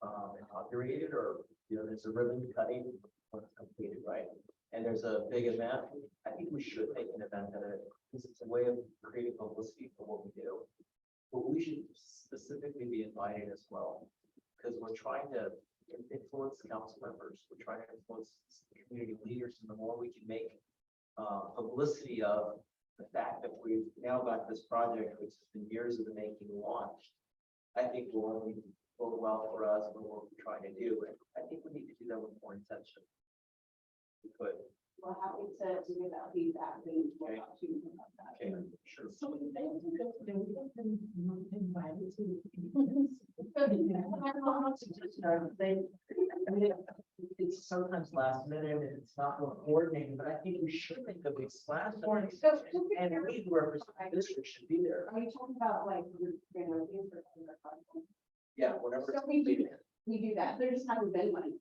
inaugurated, or there's a ribbon cutting when it's completed, right? And there's a big event. I think we should make an event at it because it's a way of creating publicity for what we do. but we should specifically be invited as well. Because we're trying to influence council members, we're trying to influence community leaders, and the more we can make publicity of the fact that we've now got this project, which has been years in the making, launched, I think will only bode well for us and what we're trying to do. And I think we need to do that with more intention. We could. We're happy to give that feedback and we'll talk to you about that. Okay, sure. So they invited to. I mean, it's sometimes last minute and it's not well coordinated, but I think we should make a big splash. on it. So, And we who represent the district should be there. are you talking about like, Yeah, whatever. So we do that. There just hasn't been one.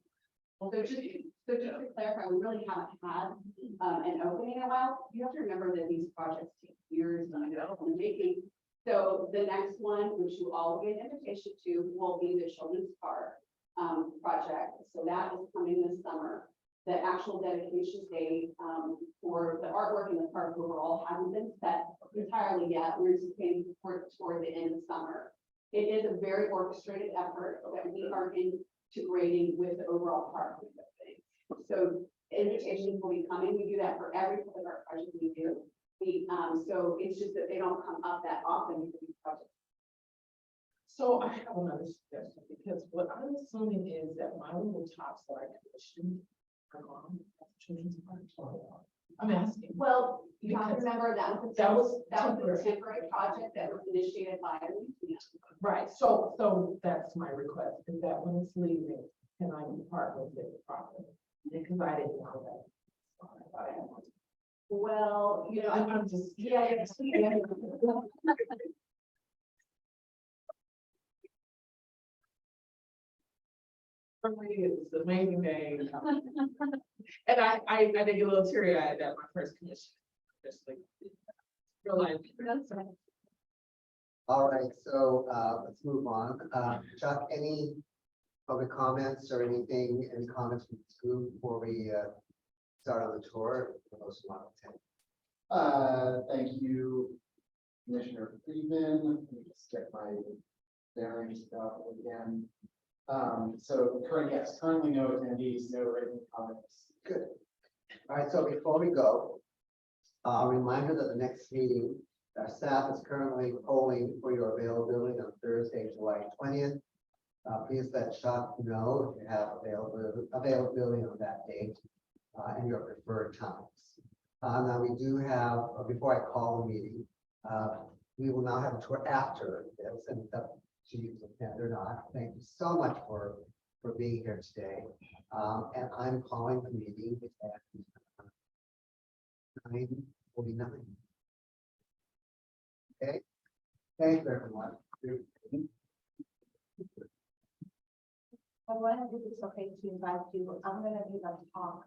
So just to clarify, we really haven't had an opening in a while. You have to remember that these projects take years in the making. So the next one, which you all get an invitation to, will be the Children's Park project. So that is coming this summer. The actual dedication date for the artwork in the park overall hasn't been set entirely yet. We're just getting toward the end of summer. It is a very orchestrated effort that we are integrating with the overall park. So invitations will be coming. We do that for every public art project we do. So it's just that they don't come up that often with these projects. So I have another suggestion, because what I'm assuming is that my little tops that I commissioned are gone. at the Children's Park. I'm asking. Well, you have to remember that was That was a temporary project that was initiated by. Right, so that's my request, is that when it's leaving, can I part with it properly? Because I didn't know that. So I thought I wanted to- Well, you know, I'm just. yeah. For me, it was the main day. And I did get a little teary eyed at my first commission. Just like. Realize. All right, so let's move on. Chuck, any public comments or anything, any comments from this group before we start on the tour? For those who want to attend? Thank you, Commissioner Friedman. Let me just get my bearings about it again. So currently no attendees, no written comments. Good. All right, so before we go, a reminder that the next meeting, our staff is currently polling for your availability on Thursday, July 20th. Please let Chuck know if you have availability on that date and your preferred times. Now we do have, before I call the meeting, we will now have a tour after this, and it's up to you to attend or not. Thank you so much for being here today. And I'm calling the meeting at 9:49. Okay, thank you, everyone. I wanted to, it's okay to invite you, I'm gonna give a talk